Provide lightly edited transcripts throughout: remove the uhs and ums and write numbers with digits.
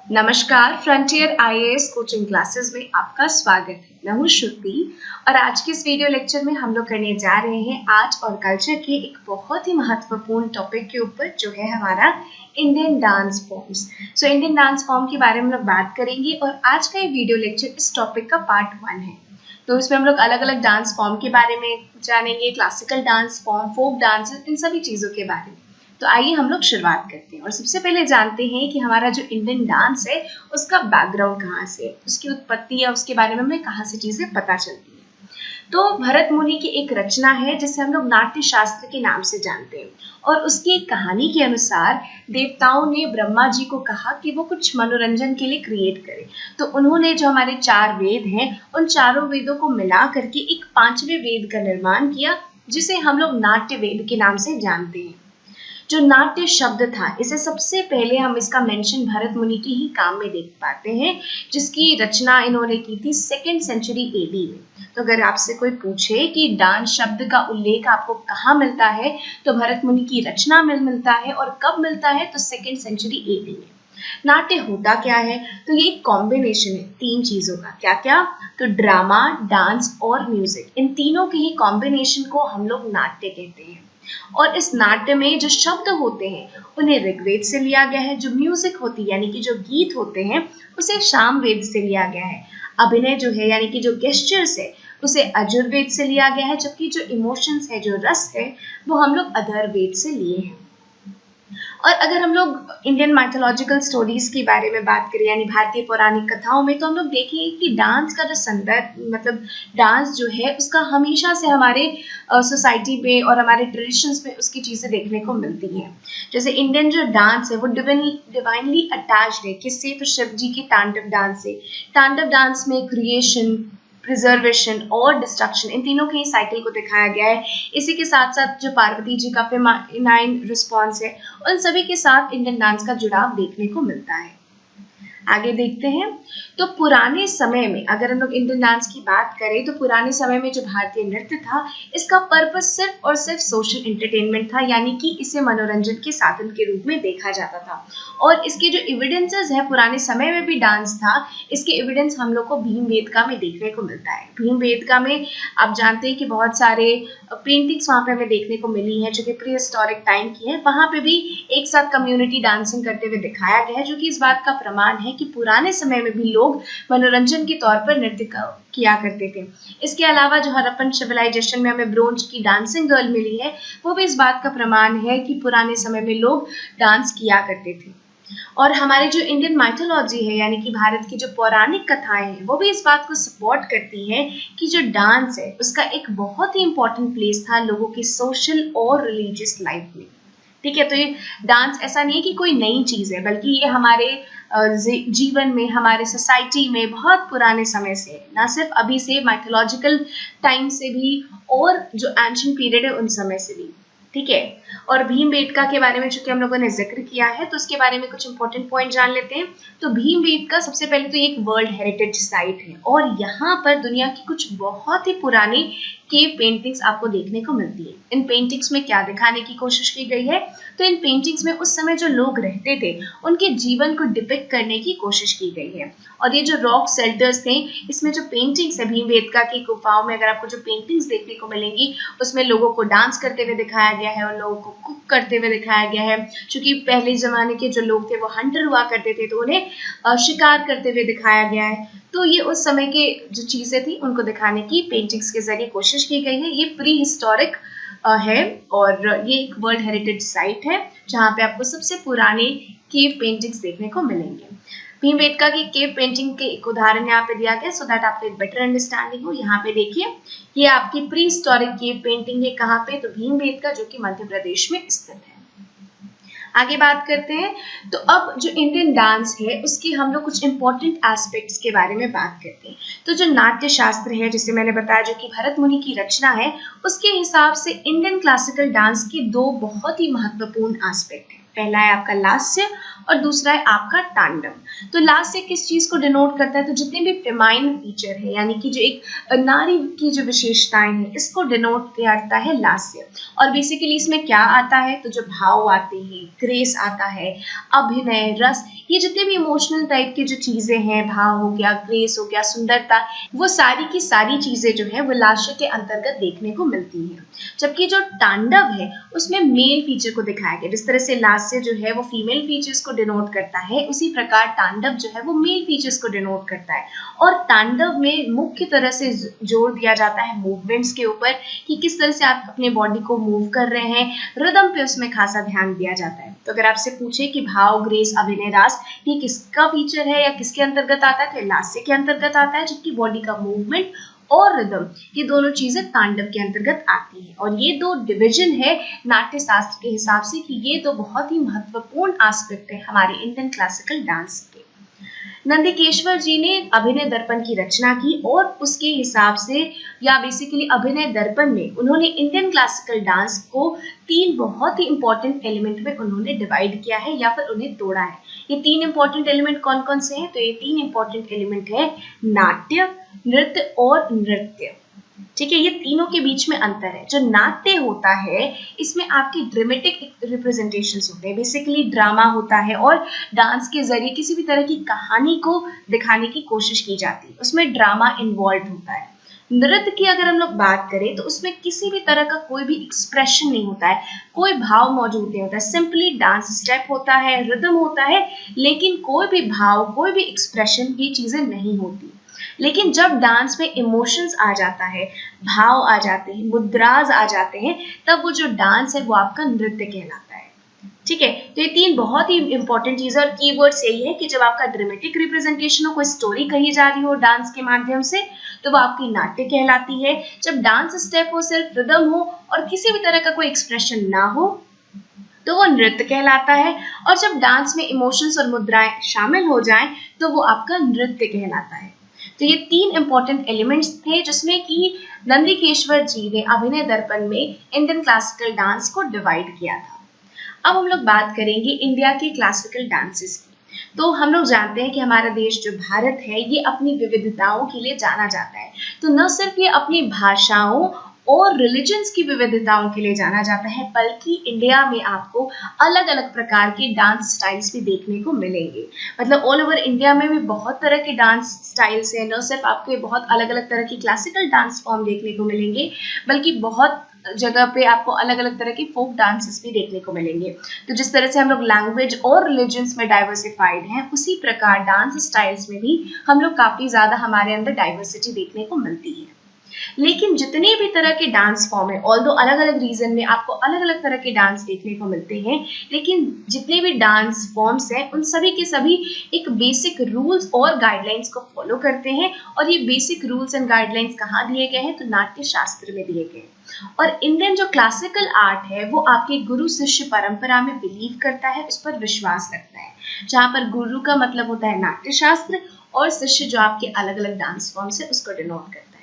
नमस्कार, frontier IAS coaching classes में आपका स्वागत है। मैं हूँ श्रुति और आज के इस वीडियो लेक्चर में हम लोग करने जा रहे हैं आर्ट और कल्चर के एक बहुत ही महत्वपूर्ण टॉपिक के ऊपर, जो है हमारा Indian dance forms. So Indian dance form के बारे में हम लोग बात करेंगे और आज का ये वीडियो लेक्चर इस टॉपिक का पार्ट 1 है। तो इसमें हम लोग अलग अलग डांस फॉर्म के बारे में जानेंगे, classical dance form, folk dance, इन सभी चीज़ों के बारे में। तो आइए हम लोग शुरुआत करते हैं और सबसे पहले जानते हैं कि हमारा जो इंडियन डांस है उसका बैकग्राउंड कहाँ से है, उसकी उत्पत्ति या उसके बारे में हमें कहाँ से चीज़ें पता चलती हैं। तो भरत मुनि की एक रचना है जिसे हम लोग नाट्य शास्त्र के नाम से जानते हैं और उसकी एक कहानी के अनुसार देवताओं ने ब्रह्मा जी को कहा कि वो कुछ मनोरंजन के लिए क्रिएट करें। तो उन्होंने जो हमारे 4 वेद हैं उन चारों वेदों को मिला करके एक 5वें वेद का निर्माण किया, जिसे हम लोग नाट्य वेद के नाम से जानते हैं। जो नाट्य शब्द था, इसे सबसे पहले हम इसका मेंशन भरत मुनि के ही काम में देख पाते हैं, जिसकी रचना इन्होंने की थी 2nd सेंचुरी एडी में। तो अगर आपसे कोई पूछे कि डांस शब्द का उल्लेख आपको कहाँ मिलता है, तो भरत मुनि की रचना में मिलता है। और कब मिलता है? तो 2nd सेंचुरी एडी में। नाट्य होता क्या है? तो ये एक कॉम्बिनेशन है 3 चीजों का। क्या क्या? तो ड्रामा, डांस और म्यूजिक, इन तीनों के ही कॉम्बिनेशन को हम लोग नाट्य कहते हैं। और इस नाट्य में जो शब्द होते हैं उन्हें ऋग्वेद से लिया गया है, जो म्यूजिक होती है यानी कि जो गीत होते हैं उसे सामवेद से लिया गया है, अभिनय जो है यानी कि जो गेस्चर्स है उसे अजुर्वेद से लिया गया है, जबकि जो इमोशंस है, जो रस है, वो हम लोग अथर्ववेद से लिए हैं। और अगर हम लोग इंडियन माइथोलॉजिकल स्टोरीज के बारे में बात करें यानी भारतीय पौराणिक कथाओं में, तो हम लोग देखेंगे कि डांस का जो संदर्भ, मतलब डांस जो है उसका हमेशा से हमारे सोसाइटी में और हमारे ट्रेडिशंस में उसकी चीज़ें देखने को मिलती हैं। जैसे इंडियन जो डांस है वो डिवाइनली अटैच्ड है किससे? तो शिव जी के तांडव डांस से। तांडव डांस में क्रिएशन, प्रिजर्वेशन और डिस्ट्रक्शन, इन तीनों के ही साइकिल को दिखाया गया है। इसी के साथ साथ जो पार्वती जी का फेमाइन रिस्पॉन्स है, उन सभी के साथ इंडियन डांस का जुड़ाव देखने को मिलता है। आगे देखते हैं। तो पुराने समय में अगर हम लोग इंडियन डांस की बात करें, तो पुराने समय में जो भारतीय नृत्य था, इसका पर्पस सिर्फ और सिर्फ सोशल एंटरटेनमेंट था, यानी कि इसे मनोरंजन के साधन के रूप में देखा जाता था। और इसके जो एविडेंसेस है, पुराने समय में भी डांस था, इसके एविडेंस हम लोग को भीमबेटका में देखने को मिलता है। भीमबेटका में आप जानते हैं कि बहुत सारे पेंटिंग्स वहाँ पे हमें देखने को मिली है जो कि प्री हिस्टोरिक टाइम की है। वहाँ पे भी एक साथ कम्युनिटी डांसिंग करते हुए दिखाया गया है, जो कि इस बात का प्रमाण है कि पुराने समय में भी लोग मनोरंजन के तौर पर नृत्य किया करते थे। इसके अलावा जो हड़प्पन सिविलाइजेशन में हमें ब्रोंज की डांसिंग गर्ल मिली है, वो भी इस बात का प्रमाण है कि पुराने समय में लोग डांस किया करते थे। और हमारी जो इंडियन माइथोलॉजी है यानी कि भारत की जो पौराणिक कथाएं हैं, वो भी इस बात को सपोर्ट करती हैं कि जो डांस है उसका एक बहुत ही इंपॉर्टेंट प्लेस था लोगों की सोशल और रिलीजियस लाइफ में। ठीक है, तो ये डांस ऐसा नहीं है कि कोई नई चीज़ है, बल्कि ये हमारे जीवन में, हमारे सोसाइटी में बहुत पुराने समय से, ना सिर्फ अभी से, माइथोलॉजिकल टाइम से भी और जो एंशिएंट पीरियड है उन समय से भी। ठीक है, और भीमबेटका के बारे में चूंकि हम लोगों ने जिक्र किया है, तो उसके बारे में कुछ इंपॉर्टेंट पॉइंट जान लेते हैं। तो भीमबेटका सबसे पहले तो एक वर्ल्ड हेरिटेज साइट है और यहाँ पर दुनिया की कुछ बहुत ही पुरानी केव पेंटिंग्स आपको देखने को मिलती है। इन पेंटिंग्स में क्या दिखाने की कोशिश की गई है? तो इन पेंटिंग्स में उस समय जो लोग रहते थे उनके जीवन को डिपिक्ट करने की कोशिश की गई है। और ये जो रॉक शेल्टर्स थे, इसमें जो पेंटिंग्स है भीमबेटका की गुफाओं में, अगर आपको जो पेंटिंग्स देखने को मिलेंगी, उसमें लोगों को डांस करते हुए दिखाया गया है और लोगों को कुक करते हुए दिखाया गया है। क्योंकि पहले जमाने के जो लोग थे वो हंटर हुआ करते थे, तो उन्हें शिकार करते हुए दिखाया गया है। तो ये उस समय के जो चीजें थी उनको दिखाने की पेंटिंग्स के जरिए कोशिश की गई है। ये प्री हिस्टोरिक है और ये एक वर्ल्ड हेरिटेज साइट है जहाँ पे आपको सबसे पुराने केव पेंटिंग्स देखने को मिलेंगे। भीमबेटका की केव पेंटिंग के एक उदाहरण यहाँ पे दिया गया सो दैट आपको एक बेटर अंडरस्टैंडिंग हो। यहाँ पे देखिए, ये आपकी प्री हिस्टोरिक केव पेंटिंग है। कहाँ पे? तो भीमबेटका, जो कि मध्य प्रदेश में स्थित है। आगे बात करते हैं। तो अब जो इंडियन डांस है उसके हम लोग कुछ इंपॉर्टेंट एस्पेक्ट्स के बारे में बात करते हैं। तो जो नाट्य शास्त्र है, जिसे मैंने बताया जो कि भरत मुनि की रचना है, उसके हिसाब से इंडियन क्लासिकल डांस के दो बहुत ही महत्वपूर्ण एस्पेक्ट हैं। पहला है आपका लास्य और दूसरा है आपका तांडव। तो लास्य किस चीज को डिनोट करता है? तो जितने भी फेमाइन फीचर है, यानी कि जो एक नारी की जो विशेषताएं हैं, इसको डिनोट करता है लास्य। और बेसिकली इसमें क्या आता है? तो जो भाव आते हैं, ग्रेस आता है, अभिनय, रस, ये जितने भी इमोशनल टाइप की जो चीजें हैं, भाव हो गया, ग्रेस हो गया, सुंदरता, वो सारी की सारी चीजें जो है वो लास्य के अंतर्गत देखने को मिलती हैं। जबकि जो तांडव है उसमें मेल फीचर को दिखाया गया। जिस तरह से लास्य जो है वो फीमेल फीचर्स को डिनोट करता है, उसी प्रकार तांडव जो है वो मेल फीचर्स को डिनोट करता है। और तांडव में मुख्य तरह से जोर दिया जाता है मूवमेंट्स के ऊपर, कि किस तरह से आप अपने बॉडी को मूव कर रहे हैं, रिदम पे उसमें खासा ध्यान दिया जाता है। तो अगर आपसे पूछे कि भाव, ग्रेस, अभिनय, रास ये किसका फीचर है या किसके अंतर्गत आता है, तो लास्य के अंतर्गत आता है। जबकि बॉडी का मूवमेंट और रिदम, ये दोनों चीजें तांडव के अंतर्गत आती हैं। और ये दो डिवीजन है नाट्य शास्त्र के हिसाब से कि ये दो बहुत ही महत्वपूर्ण एस्पेक्ट है हमारे इंडियन क्लासिकल डांस के। नंदिकेश्वर जी ने अभिनय दर्पण की रचना की और उसके हिसाब से, या बेसिकली अभिनय दर्पण में उन्होंने इंडियन क्लासिकल डांस को तीन बहुत ही इंपॉर्टेंट एलिमेंट में उन्होंने डिवाइड किया है या फिर उन्हें तोड़ा है। ये तीन इंपॉर्टेंट एलिमेंट कौन कौन से हैं? तो ये तीन इंपॉर्टेंट एलिमेंट है नाट्य, नृत्य और नृत्य। ठीक है, ये तीनों के बीच में अंतर है। जो नाट्य होता है इसमें आपकी ड्रामेटिक रिप्रेजेंटेशंस होते हैं, बेसिकली ड्रामा होता है और डांस के जरिए किसी भी तरह की कहानी को दिखाने की कोशिश की जाती है, उसमें ड्रामा इन्वॉल्व होता है। नृत्य की अगर हम लोग बात करें तो उसमें किसी भी तरह का कोई भी एक्सप्रेशन नहीं होता है, कोई भाव मौजूद नहीं होता है, सिंपली डांस स्टेप होता है, रिदम होता है, लेकिन कोई भी भाव, कोई भी एक्सप्रेशन, ये चीजें नहीं होती। लेकिन जब डांस में इमोशंस आ जाता है, भाव आ जाते हैं, मुद्राज आ जाते हैं, तब वो जो डांस है वो आपका नृत्य कहलाता है। ठीक है, तो ये तीन बहुत ही इंपॉर्टेंट चीजें और कीवर्ड्स यही है कि जब आपका ड्रामेटिक रिप्रेजेंटेशन हो, कोई स्टोरी कही जा रही हो डांस के माध्यम से, तो वो आपकी नाट्य कहलाती है। जब डांस स्टेप हो, सिर्फ रिदम हो और किसी भी तरह का कोई एक्सप्रेशन ना हो, तो वो नृत्य कहलाता है। और जब डांस में इमोशंस और मुद्राएं शामिल हो जाएं, तो वो आपका नृत्य कहलाता है। तो ये तीन इंपॉर्टेंट एलिमेंट्स थे जिसमें कि नंदिकेश्वर जी ने अभिनय दर्पण में इंडियन क्लासिकल डांस को डिवाइड किया था। अब हम लोग बात करेंगे इंडिया के क्लासिकल डांसेस की। तो हम लोग जानते हैं कि हमारा देश जो भारत है ये अपनी विविधताओं के लिए जाना जाता है। तो न सिर्फ ये अपनी भाषाओं और रिलीजन्स की विविधताओं के लिए जाना जाता है, बल्कि इंडिया में आपको अलग अलग प्रकार के डांस स्टाइल्स भी देखने को मिलेंगे। मतलब ऑल ओवर इंडिया में भी बहुत तरह के डांस स्टाइल्स हैं। न सिर्फ आपको बहुत अलग अलग तरह की क्लासिकल डांस फॉर्म देखने को मिलेंगे, बल्कि बहुत जगह पे आपको अलग अलग तरह के फोक डांसेस भी देखने को मिलेंगे। तो जिस तरह से हम लोग लैंग्वेज और रिलीजन्स में डाइवर्सिफाइड हैं, उसी प्रकार डांस स्टाइल्स में भी हम लोग काफी ज्यादा हमारे अंदर डाइवर्सिटी देखने को मिलती है। लेकिन जितने भी तरह के डांस फॉर्म है, ऑल्दो अलग अलग रीजन में आपको अलग अलग तरह के डांस देखने को मिलते हैं, लेकिन जितने भी डांस फॉर्म्स हैं उन सभी के सभी एक बेसिक रूल्स और गाइडलाइंस को फॉलो करते हैं। और ये बेसिक रूल्स एंड गाइडलाइंस कहाँ दिए गए हैं? तो नाट्य शास्त्र में दिए गए। और इंडियन जो क्लासिकल आर्ट है वो आपके गुरु शिष्य परंपरा में बिलीव करता है, उस पर विश्वास रखता है, जहाँ पर गुरु का मतलब होता है नाट्य शास्त्र और शिष्य जो आपके अलग अलग डांस फॉर्म्स है उसको डिनोट करता है।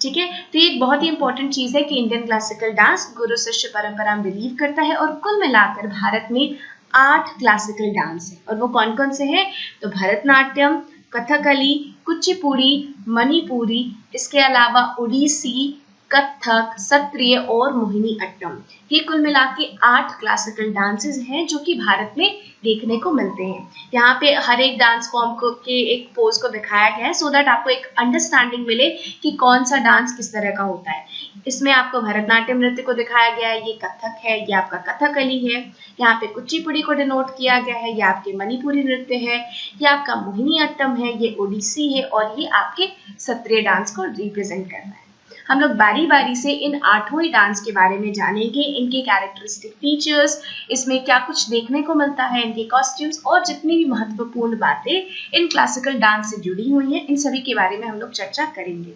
ठीक है, तो ये एक बहुत ही इंपॉर्टेंट चीज है कि इंडियन क्लासिकल डांस गुरु शिष्य परंपरा में बिलीव करता है। और कुल मिलाकर भारत में 8 क्लासिकल डांस है। और वो कौन कौन से हैं? तो भरतनाट्यम, कथकली, कुचिपुड़ी, मणिपुरी, इसके अलावा ओडिसी, कथक, सत्रिय और मोहिनी अट्टम। ये कुल मिला के 8 क्लासिकल डांसेस हैं जो कि भारत में देखने को मिलते हैं। यहाँ पे हर एक डांस फॉर्म को के एक पोज को दिखाया गया है, सो दैट आपको एक अंडरस्टैंडिंग मिले कि कौन सा डांस किस तरह का होता है। इसमें आपको भरतनाट्यम नृत्य को दिखाया गया है, ये कथक है, ये आपका कथकली है। यहाँ पे कुचिपुड़ी को डिनोट किया गया है, ये आपके मणिपुरी नृत्य है, ये आपका मोहिनी अट्टम है, ये ओडिसी है और ये आपके सत्रिय डांस को रिप्रेजेंट करता है। हम लोग बारी बारी से इन 8 ही डांस के बारे में जानेंगे, इनके कैरेक्टरिस्टिक फीचर्स, इसमें क्या कुछ देखने को मिलता है, इनके कॉस्ट्यूम्स और जितनी भी महत्वपूर्ण बातें इन क्लासिकल डांस से जुड़ी हुई हैं, इन सभी के बारे में हम लोग चर्चा करेंगे।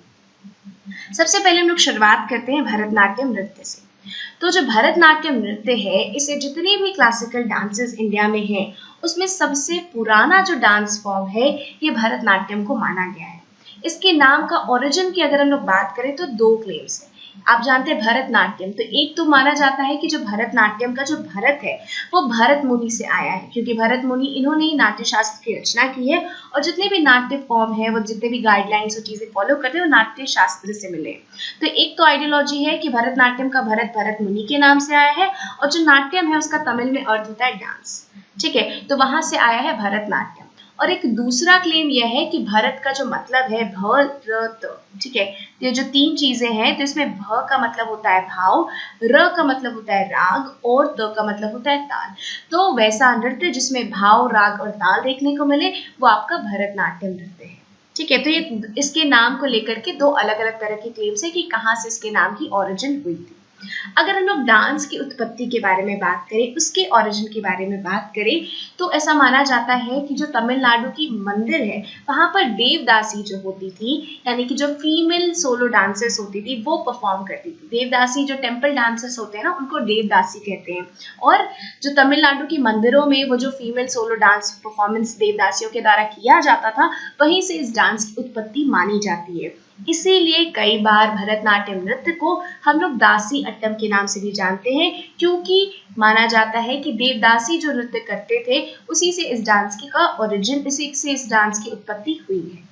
सबसे पहले हम लोग शुरुआत करते हैं भरतनाट्यम नृत्य से। तो जो भरतनाट्यम नृत्य है, इसे जितने भी क्लासिकल डांसेस इंडिया में हैं, उसमें सबसे पुराना जो डांस फॉर्म है, ये भरतनाट्यम को माना गया है। इसके नाम का ओरिजिन की अगर हम लोग बात करें तो दो क्लेम्स हैं। आप जानते हैं भरतनाट्यम, तो एक तो माना जाता है कि जो भरतनाट्यम का जो भरत है वो भरत मुनि से आया है, क्योंकि भरत मुनि इन्होंने ही नाट्य शास्त्र की रचना की है और जितने भी नाट्य फॉर्म है, वो जितने भी गाइडलाइंस और चीजें फॉलो करते हैं वो नाट्य शास्त्र से मिले। तो एक तो आइडियोलॉजी है कि भरतनाट्यम का भरत भरत मुनि के नाम से आया है, और जो नाट्यम है उसका तमिल में अर्थ होता है डांस, ठीक है, तो वहां से आया है भरतनाट्यम। और एक दूसरा क्लेम यह है कि भरत का जो मतलब है भरत, ठीक है, ये जो तीन चीजें हैं, तो इसमें भ का मतलब होता है भाव, र का मतलब होता है राग और त का मतलब होता है ताल। तो वैसा नृत्य जिसमें भाव, राग और ताल देखने को मिले वो आपका भरतनाट्यम नृत्य है, ठीक है। तो ये इसके नाम को लेकर के दो अलग अलग तरह के क्लेम्स है कि कहाँ से इसके नाम की ओरिजिन हुई थी। अगर हम लोग डांस की उत्पत्ति के बारे में बात करें, उसके ओरिजिन के बारे में बात करें, तो ऐसा माना जाता है कि जो तमिलनाडु की मंदिर है, वहां पर देवदासी जो होती थी, यानी कि जो फीमेल सोलो डांसर्स होती थी, वो परफॉर्म करती थी। देवदासी जो टेम्पल डांसर्स होते हैं ना, उनको देवदासी कहते हैं। और जो तमिलनाडु की मंदिरों में वो जो फीमेल सोलो डांस परफॉर्मेंस देवदासियों के द्वारा किया जाता था, वहीं से इस डांस की उत्पत्ति मानी जाती है। इसीलिए कई बार भरतनाट्यम नृत्य को हम लोग दासी अट्टम के नाम से भी जानते हैं, क्योंकि माना जाता है कि देवदासी जो नृत्य करते थे, उसी से इस डांस की का ओरिजिन, इसी से इस डांस की उत्पत्ति हुई है।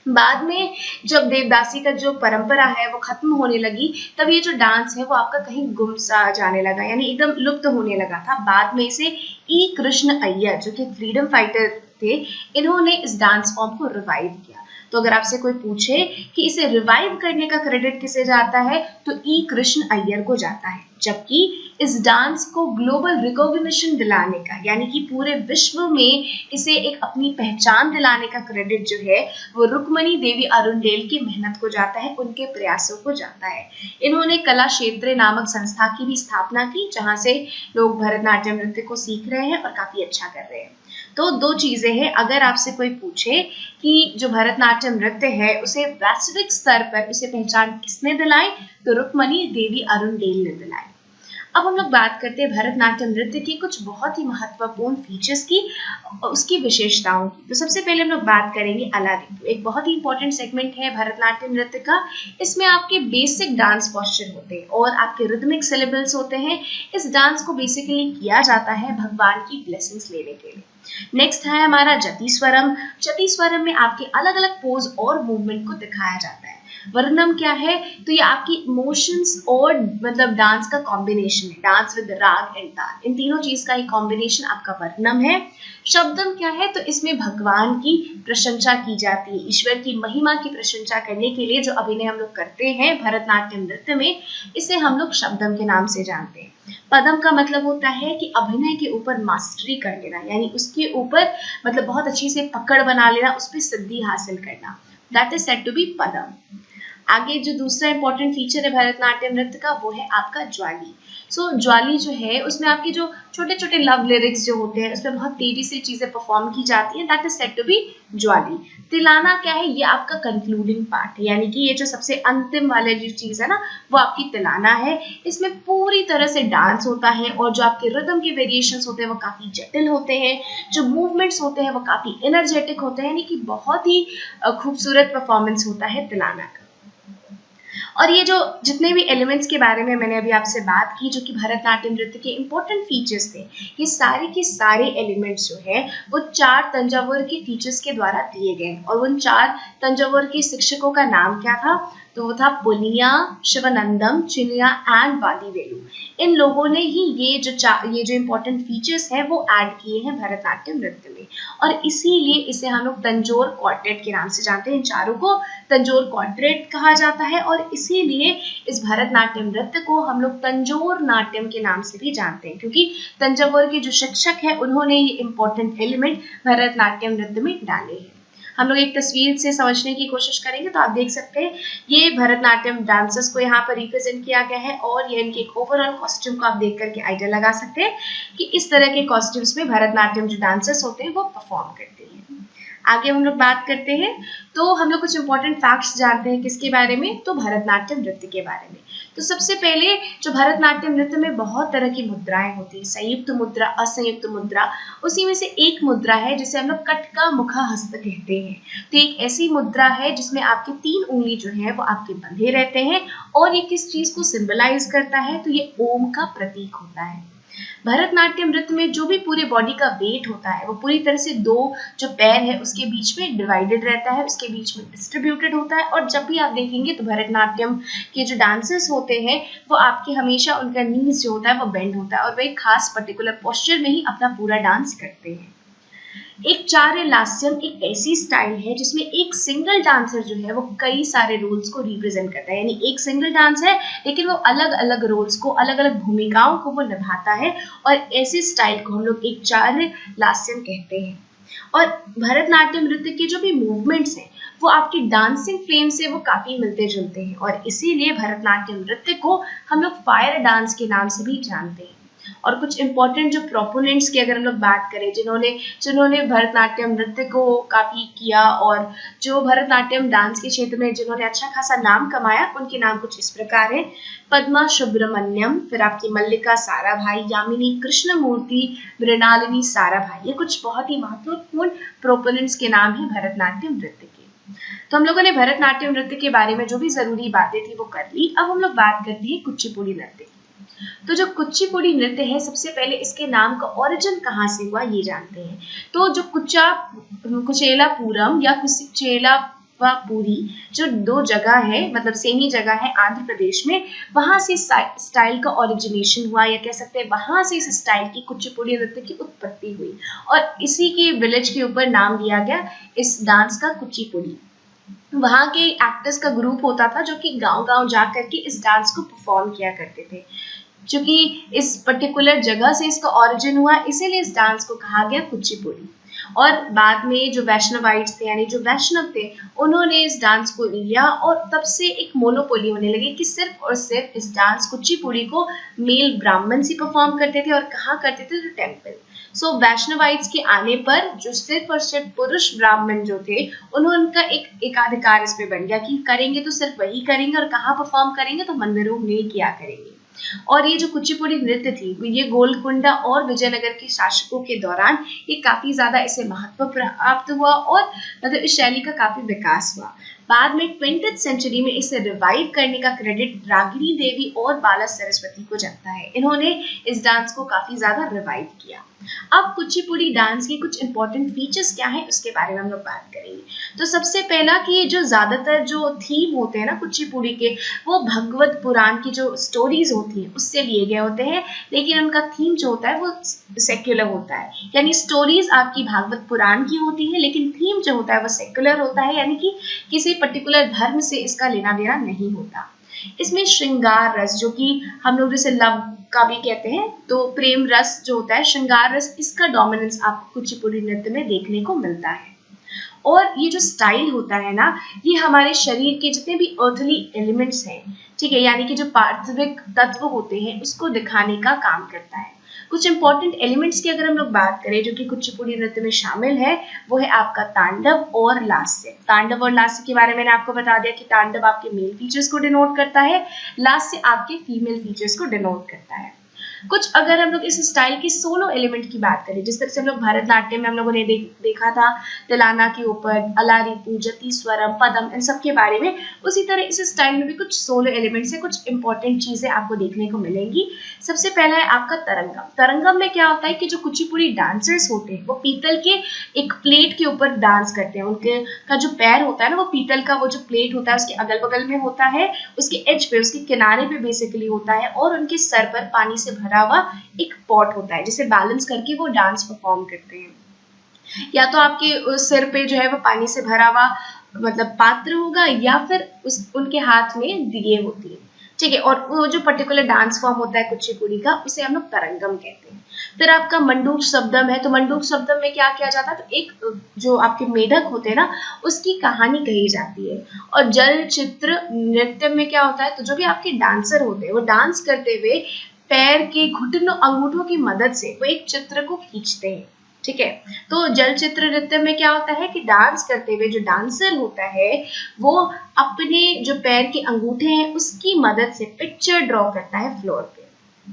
बाद में जब देवदासी का जो परंपरा है वो खत्म होने लगी, तब ये जो डांस है वो आपका कहीं गुम सा जाने लगा, यानी एकदम लुप्त होने लगा था। बाद में इसे ई कृष्ण अय्यर, जो कि फ्रीडम फाइटर थे, इन्होंने इस डांस फॉर्म को रिवाइव किया। तो अगर आपसे कोई पूछे कि इसे रिवाइव करने का क्रेडिट किसे जाता है, तो ई कृष्ण अय्यर को जाता है। जबकि इस डांस को ग्लोबल रिकॉग्निशन दिलाने का, यानी कि पूरे विश्व में इसे एक अपनी पहचान दिलाने का क्रेडिट जो है वो रुक्मणी देवी अरुणडेल की मेहनत को जाता है, उनके प्रयासों को जाता है। इन्होंने कला क्षेत्र नामक संस्था की भी स्थापना की, जहां से लोग भरतनाट्यम नृत्य को सीख रहे हैं और काफी अच्छा कर रहे हैं। तो दो चीजें हैं, अगर आपसे कोई पूछे कि जो भरतनाट्यम नृत्य है उसे वैश्विक स्तर पर उसे पहचान किसने दिलाई, तो रुक्मणी देवी अरुणडेल ने दिलाई। अब हम लोग बात करते हैं भरतनाट्यम नृत्य की कुछ बहुत ही महत्वपूर्ण फीचर्स की, उसकी विशेषताओं की। तो सबसे पहले हम लोग बात करेंगे अलारितु, एक बहुत ही इंपॉर्टेंट सेगमेंट है भरतनाट्यम नृत्य का। इसमें आपके बेसिक डांस पोस्चर होते हैं और आपके रिदमिक सिलेबल्स होते हैं। इस डांस को बेसिकली किया जाता है भगवान की ब्लेसिंग्स लेने के लिए। नेक्स्ट है हमारा जतिस्वरम। जतिस्वरम में आपके अलग अलग पोज और मूवमेंट को दिखाया जाता है। वर्णम क्या है, तो ये आपकी इमोशंस और मतलब डांस का कॉम्बिनेशन है, डांस विद राग एंड ताल, इन तीनों चीज का एक कॉम्बिनेशन आपका वर्णम है। शब्दम क्या है, तो इसमें भगवान की प्रशंसा की जाती है, ईश्वर की महिमा की प्रशंसा करने के लिए जो अभिनय हम लोग करते हैं भरतनाट्यम नृत्य में, इसे हम लोग शब्दम के नाम से जानते हैं। पदम का मतलब होता है कि अभिनय के ऊपर मास्टरी कर लेना, यानी उसके ऊपर मतलब बहुत अच्छी से पकड़ बना लेना, उस पर सिद्धि हासिल करना, that is said to be padam. आगे जो दूसरा इंपॉर्टेंट फीचर है भरतनाट्यम नृत्य का, वो है आपका ज्वाली। ज्वाली जो है उसमें आपके जो छोटे छोटे लव लिरिक्स जो होते हैं, उसमें बहुत तेजी से चीजें परफॉर्म की जाती हैं, that is said to be javali. Tillana क्या है, ये आपका कंक्लूडिंग पार्ट है, यानी कि ये जो सबसे अंतिम वाले जो चीज है ना, वो आपकी तिलाना है। इसमें पूरी तरह से डांस होता है और जो आपके रिदम के वेरिएशंस होते हैं वो काफी जटिल होते हैं, जो मूवमेंट्स होते हैं वो काफी एनर्जेटिक होते हैं, यानी कि बहुत ही खूबसूरत परफॉर्मेंस होता है तिलाना का। और ये जो जितने भी एलिमेंट्स के बारे में मैंने अभी आपसे बात की, जो कि भरतनाट्यम नृत्य के इंपॉर्टेंट फीचर्स थे, ये सारे के सारे एलिमेंट्स जो है वो 4 तंजावुर के टीचर्स के द्वारा दिए गए। और उन 4 तंजावुर के शिक्षकों का नाम क्या था, तो वो था पुनिया, शिवानंदम, चिनिया एंड वादीवेलु। इन लोगों ने ही ये जो इंपॉर्टेंट फीचर्स हैं वो ऐड किए हैं भरतनाट्यम नृत्य में, और इसीलिए इसे हम लोग तंजोर क्वार्टेट के नाम से जानते हैं। इन चारों को तंजोर क्वार्टेट कहा जाता है और इसीलिए इस भरतनाट्यम नृत्य को हम लोग तंजोर नाट्यम के नाम से भी जानते हैं, क्योंकि तंजावुर के जो शिक्षक है उन्होंने ये इंपॉर्टेंट एलिमेंट भरतनाट्यम नृत्य में डाले हैं। हम लोग एक तस्वीर से समझने की कोशिश करेंगे, तो आप देख सकते हैं ये भरतनाट्यम डांसर्स को यहाँ पर रिप्रेजेंट किया गया है, और ये इनके एक ओवरऑल कॉस्ट्यूम को आप देख करके आइडिया लगा सकते हैं कि इस तरह के कॉस्ट्यूम्स में भरतनाट्यम जो डांसर्स होते हैं वो परफॉर्म करते हैं। आगे हम लोग बात करते हैं, तो हम लोग कुछ इंपॉर्टेंट फैक्ट्स जानते हैं किसके बारे में, तो भरतनाट्यम नृत्य के बारे में। तो सबसे पहले जो भरतनाट्यम नृत्य में बहुत तरह की मुद्राएं होती है, संयुक्त मुद्रा, असंयुक्त मुद्रा, उसी में से एक मुद्रा है जिसे हम लोग कटका मुखा हस्त कहते हैं। तो एक ऐसी मुद्रा है जिसमें आपके 3 उंगली जो है वो आपके बंधे रहते हैं और ये किस चीज को सिंबलाइज करता है, तो ये ओम का प्रतीक होता है। भरतनाट्यम नृत्य में जो भी पूरे बॉडी का वेट होता है वो पूरी तरह से 2 जो पैर है उसके बीच में डिवाइडेड रहता है, उसके बीच में डिस्ट्रीब्यूटेड होता है। और जब भी आप देखेंगे तो भरतनाट्यम के जो डांसर्स होते हैं वो आपके हमेशा उनका नीज जो होता है वो बेंड होता है और वे एक खास पर्टिकुलर पोस्चर में ही अपना पूरा डांस करते हैं। एक चार्य लास्यम एक ऐसी स्टाइल है जिसमें एक सिंगल डांसर जो है वो कई सारे रोल्स को रिप्रेजेंट करता है, यानी एक सिंगल डांस है लेकिन वो अलग अलग रोल्स को, अलग अलग भूमिकाओं को वो निभाता है और ऐसी स्टाइल को हम लोग एक चार्य लास्यम कहते हैं। और भरतनाट्यम नृत्य के जो भी मूवमेंट्स हैं वो आपकी डांसिंग फ्रेम से वो काफी मिलते जुलते हैं और इसीलिए भरतनाट्यम नृत्य को हम लोग फायर डांस के नाम से भी जानते हैं। और कुछ इंपॉर्टेंट जो प्रोपोनेंट्स की अगर हम लोग बात करें जिन्होंने भरतनाट्यम नृत्य को काफी किया और जो भरतनाट्यम डांस के क्षेत्र में जिन्होंने अच्छा खासा नाम कमाया, उनके नाम कुछ इस प्रकार है। पद्मा सुब्रमण्यम, फिर आपकी मल्लिका साराभाई, यामिनी कृष्णमूर्ति, मृणालिनी साराभाई, ये कुछ बहुत ही महत्वपूर्ण प्रोपोनेंट्स के नाम है भरतनाट्यम नृत्य के। तो हम लोगों ने भरतनाट्यम नृत्य के बारे में जो भी जरूरी बातें थी वो कर ली। अब हम लोग बात करते हैं कुचिपुड़ी नृत्य की। तो जो कुचिपुड़ी नृत्य है सबसे पहले इसके नाम का ओरिजिन कहाँ से हुआ ये जानते हैं। तो जो कुचेलापुरम या कुचेलापुरी जो 2 जगह है, मतलब सेम ही जगह है आंध्र प्रदेश में, वहां से स्टाइल का ओरिजिनेशन हुआ या कह सकते हैं वहां से इस स्टाइल की कुचिपुड़ी नृत्य की उत्पत्ति हुई और इसी के विलेज के ऊपर नाम दिया गया इस डांस का कुचिपुड़ी। वहां के एक्टर्स का ग्रुप होता था जो कि गांव-गांव जा करके इस डांस को परफॉर्म किया करते थे। चूंकि इस पर्टिकुलर जगह से इसका ओरिजिन हुआ इसीलिए इस डांस को कहा गया कुचिपुड़ी। और बाद में जो वैष्णवाइट्स थे यानी जो वैष्णव थे उन्होंने इस डांस को लिया और तब से एक मोनोपोली होने लगी कि सिर्फ और सिर्फ इस डांस कुचिपुड़ी को मेल ब्राह्मण ही परफॉर्म करते थे और कहाँ करते थे, तो टेम्पल। सो वैष्णवाइट्स के आने पर जो सिर्फ और सिर्फ पुरुष ब्राह्मण जो थे उनका एक एकाधिकार इस पे बन गया कि करेंगे तो सिर्फ वही करेंगे और कहाँ परफॉर्म करेंगे तो मंदिरों में किया करेंगे। और ये जो कुचिपुड़ी नृत्य थी ये गोलकुंडा और विजयनगर के शासकों के दौरान ये काफी ज्यादा इसे महत्व प्राप्त हुआ और मतलब इस शैली का काफी विकास हुआ। बाद में 20th सेंचुरी में इसे रिवाइव करने का क्रेडिट रागिनी देवी और बाला सरस्वती को जाता है। इन्होंने इस डांस को काफी ज्यादा रिवाइव किया। अब कुचिपुड़ी डांस के कुछ इंपॉर्टेंट फीचर्स क्या हैं उसके बारे में हम लोग बात करेंगे। तो सबसे पहला कि जो ज्यादातर जो थीम होते हैं ना कुचिपुड़ी के वो भगवत पुराण की जो स्टोरीज होती हैं उससे लिए गए होते हैं, लेकिन उनका थीम जो होता है वो सेक्युलर होता है, यानी स्टोरीज आपकी भागवत पुराण की होती है लेकिन थीम जो होता है वो सेक्युलर होता है, यानी कि किसी पर्टिकुलर धर्म से इसका लेना देना नहीं होता। इसमें श्रृंगार रस जो कि हम लोग जैसे लव का भी कहते हैं, तो प्रेम रस जो होता है श्रृंगार रस, इसका डोमिनेंस आपको कुचिपुड़ी नृत्य में देखने को मिलता है। और ये जो स्टाइल होता है ना ये हमारे शरीर के जितने भी अर्थली एलिमेंट्स हैं, ठीक है, यानी कि जो पार्थिविक तत्व होते हैं उसको दिखाने का काम करता है। कुछ इंपॉर्टेंट एलिमेंट्स की अगर हम लोग बात करें जो कि कुचिपुड़ी नृत्य में शामिल है वो है आपका तांडव और लास्य। तांडव और लास्य के बारे में मैंने आपको बता दिया कि तांडव आपके मेल फीचर्स को डिनोट करता है, लास्य आपके फीमेल फीचर्स को डिनोट करता है। कुछ अगर हम लोग इस स्टाइल की सोलो एलिमेंट की बात करें, जिस तरह से हम लोग भरतनाट्यम में हम लोगों ने देखा था तिलाना के ऊपर, अलारिपू, जतिस्वरम, पदम, इन सब के बारे में, उसी तरह इस स्टाइल में भी कुछ सोलो एलिमेंट्स है, कुछ इंपॉर्टेंट चीजें आपको देखने को मिलेंगी। सबसे पहला है आपका तरंगम। तरंगम में क्या होता है कि जो कुचिपुड़ी डांसर्स होते हैं वो पीतल के एक प्लेट के ऊपर डांस करते हैं। उनके का जो पैर होता है ना वो पीतल का वो जो प्लेट होता है उसके अगल बगल में होता है, उसके एज पे, उसके किनारे पे बेसिकली होता है, और उनके सर पर पानी से भरा हुआ एक पॉट होता है जिसे बैलेंस करके वो डांस परफॉर्म करते हैं। या तो आपके सिर पे जो है वो पानी से भरा हुआ मतलब पात्र होगा या फिर उनके हाथ में दिए होती है, ठीक है। और वो जो पर्टिकुलर डांस फॉर्म होता है कुचिपुड़ी का उसे हम लोग तरंगम कहते हैं। फिर आपका मंडूक शब्दम है, तो मंडूक शब्दम में क्या किया जाता है, तो एक जो आपके मेढक होते हैं ना उसकी कहानी कही जाती है। और जल चित्र नृत्य में क्या होता है, तो जो भी आपके डांसर होते हैं वो डांस करते हुए पैर के घुटनों अंगूठों की मदद से वो एक चित्र को खींचते हैं, ठीक है। तो जलचित्र नृत्य में क्या होता है कि डांस करते हुए जो डांसर होता है वो अपने जो पैर के अंगूठे हैं उसकी मदद से पिक्चर ड्रॉ करता है फ्लोर पे,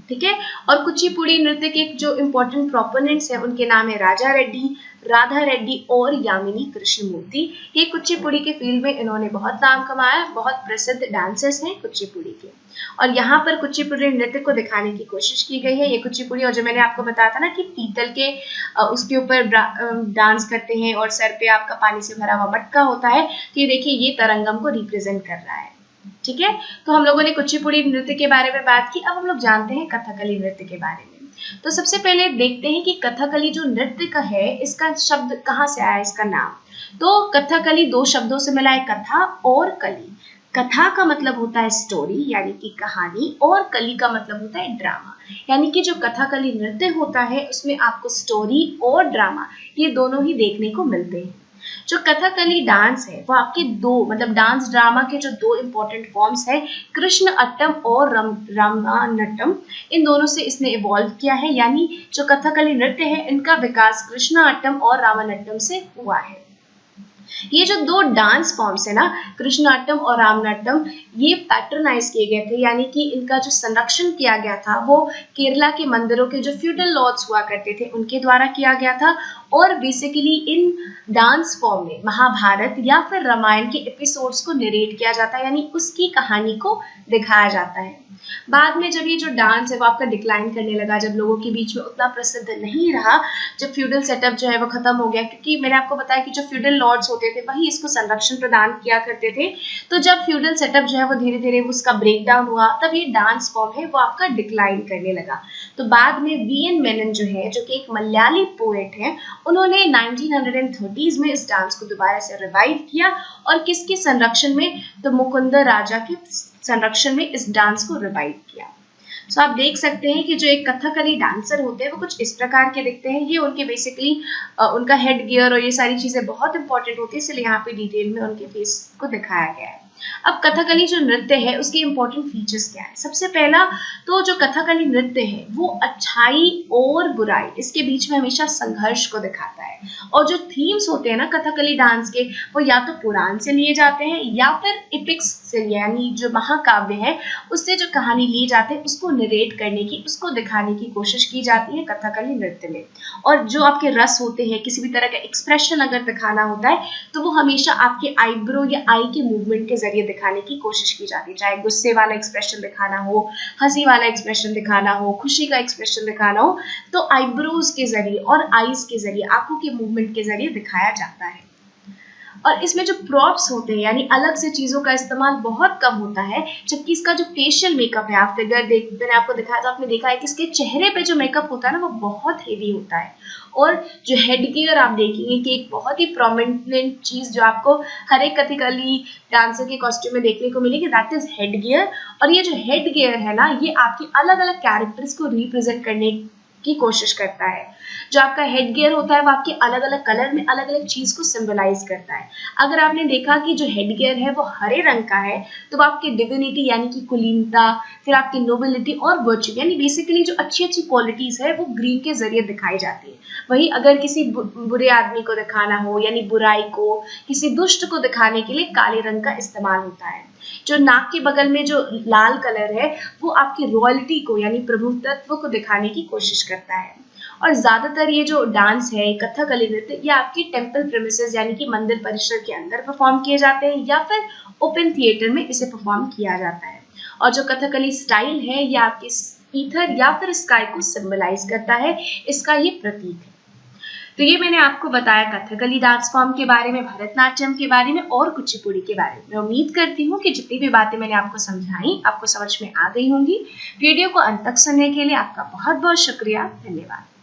ठीक है। और कुचिपुड़ी नृत्य के जो इम्पोर्टेंट प्रोपोनेंट्स हैं उनके नाम है राजा रेड्डी, राधा रेड्डी और यामिनी कृष्णमूर्ति। ये कुचिपुड़ी के फील्ड में इन्होंने बहुत नाम कमाया, बहुत प्रसिद्ध डांसर्स हैं कुचिपुड़ी के। और यहाँ पर कुचिपुड़ी नृत्य को दिखाने की कोशिश की गई है। ये कुचिपुड़ी, और जो मैंने आपको बताया था ना कि पीतल के उसके ऊपर डांस करते हैं और सर पे आपका पानी से भरा हुआ मटका होता है, तो ये देखिए ये तरंगम को रिप्रेजेंट कर रहा है, ठीक है। तो हम लोगों ने कुचिपुड़ी नृत्य के बारे में बात की। अब हम लोग जानते हैं कथकली नृत्य के बारे में। तो सबसे पहले देखते हैं कि कथकली जो नृत्य का है इसका शब्द कहाँ से आया, इसका नाम। तो कथकली दो शब्दों से मिला है, कथा और कली। कथा का मतलब होता है स्टोरी यानी कि कहानी, और कली का मतलब होता है ड्रामा। यानी कि जो कथकली नृत्य होता है उसमें आपको स्टोरी और ड्रामा ये दोनों ही देखने को मिलते हैं। जो कथकली डांस है वो आपके दो मतलब डांस ड्रामा के जो दो इम्पोर्टेंट फॉर्म्स है, कृष्ण अट्टम और रामानट्टम, इन दोनों से इसने इवॉल्व किया है। यानी जो कथकली नृत्य है इनका विकास कृष्ण अट्टम और रामानट्टम से हुआ है। ये जो दो डांस फॉर्म्स है ना, कृष्णाट्टम और रामनाट्टम, ये पैटर्नाइज किए गए थे, यानी कि इनका जो संरक्षण किया गया था वो केरला के मंदिरों के जो फ्यूडल लॉर्ड्स हुआ करते थे उनके द्वारा किया गया था। और बेसिकली इन डांस फॉर्म में महाभारत या फिर रामायण के एपिसोड्स को नरेट किया जाता है, यानी उसकी कहानी को दिखाया जाता है। बाद में जब ये जो डांस है वो आपका डिक्लाइन करने लगा, जब लोगों के बीच में उतना प्रसिद्ध नहीं रहा, जब फ्यूडल सेटअप जो है वो खत्म हो गया, क्योंकि मैंने आपको बताया कि जो फ्यूडल लॉर्ड्स होते थे वही इसको संरक्षण प्रदान किया करते थे। तो जब फ्यूडल सेटअप जो है वो धीरे धीरे उसका ब्रेक डाउन हुआ, तब ये डांस फॉर्म है वो आपका डिक्लाइन करने लगा। तो बाद में वी.एन. मेनन जो है, जो कि एक मलयाली पोएट है, उन्होंने 1930s में इस डांस को दोबारा से रिवाइव किया। और किसके संरक्षण में, तो मुकुंद राजा के संरक्षण में इस डांस को रिवाइव किया। सो आप देख सकते हैं कि जो एक कथकली डांसर होते हैं वो कुछ इस प्रकार के दिखते हैं। ये उनके बेसिकली उनका हेड गियर और ये सारी चीजें बहुत इंपॉर्टेंट होती है, इसलिए यहाँ पे डिटेल में उनके फेस को दिखाया गया है। अब कथकली जो नृत्य है उसके इंपॉर्टेंट फीचर्स क्या है। सबसे पहला तो जो कथकली नृत्य है वो अच्छाई और बुराई इसके बीच में हमेशा संघर्ष को दिखाता है। और जो थीम्स होते हैं ना कथकली डांस के, वो या तो पुराण से लिए जाते हैं या फिर एपिक्स से, यानी जो महाकाव्य है उससे जो कहानी ली जाती है उसको नरेट करने की, उसको दिखाने की कोशिश की जाती है कथकली नृत्य में। और जो आपके रस होते हैं, किसी भी तरह का एक्सप्रेशन अगर दिखाना होता है तो वो हमेशा आपके आईब्रो या आई के मूवमेंट के जरिए दिखाने की कोशिश की जाती है। चाहे गुस्से वाला एक्सप्रेशन दिखाना हो, हंसी वाला एक्सप्रेशन दिखाना हो, खुशी का एक्सप्रेशन दिखाना हो, तो आईब्रोज के जरिए और आईज के जरिए, आंखों के मूवमेंट के जरिए दिखाया जाता है। और इसमें जो प्रॉप्स होते हैं यानी अलग से चीजों का इस्तेमाल बहुत कम होता है, जबकि इसका जो फेशियल मेकअप है, आप फिगर मैंने आपको दिखाया तो आपने देखा है कि इसके चेहरे पे जो मेकअप होता है ना वो बहुत हेवी होता है। और जो हेड गियर आप देखेंगे कि एक बहुत ही प्रोमिनेंट चीज जो आपको हर एक कथकली डांसर के कॉस्ट्यूम में देखने को मिलेगी, दैट इज हेड गियर। और ये जो हेड गियर है ना, ये आपकी अलग अलग कैरेक्टर्स को रिप्रेजेंट करने की कोशिश करता है। जो आपका हेड गियर होता है वो आपके अलग अलग कलर में अलग अलग चीज को सिंबलाइज करता है। अगर आपने देखा कि जो हेड गियर है वो हरे रंग का है तो वो आपकी डिविनिटी यानी कि कुलीनता, फिर आपकी नोबिलिटी और वर्च्यू यानी बेसिकली जो अच्छी अच्छी क्वालिटीज है वो ग्रीन के जरिए दिखाई जाती है। वही अगर किसी बुरे आदमी को दिखाना हो यानी बुराई को, किसी दुष्ट को दिखाने के लिए काले रंग का इस्तेमाल होता है। जो नाक के बगल में जो लाल कलर है वो आपकी रॉयल्टी को यानी प्रभुत्व को दिखाने की कोशिश करता है। और ज्यादातर ये जो डांस है कथकली नृत्य, ये आपकी टेम्पल प्रेमिसेस यानी कि मंदिर परिसर के अंदर परफॉर्म किए जाते हैं या फिर ओपन थिएटर में इसे परफॉर्म किया जाता है। और जो कथकली स्टाइल है ये आपके ईथर या फिर स्काई को सिंबलाइज करता है, इसका ये प्रतीक है। तो ये मैंने आपको बताया कथकली डांस फॉर्म के बारे में, भरतनाट्यम के बारे में और कुचिपुड़ी के बारे में। मैं उम्मीद करती हूँ कि जितनी भी बातें मैंने आपको समझाई आपको समझ में आ गई होंगी। वीडियो को अंत तक सुनने के लिए आपका बहुत बहुत शुक्रिया। धन्यवाद।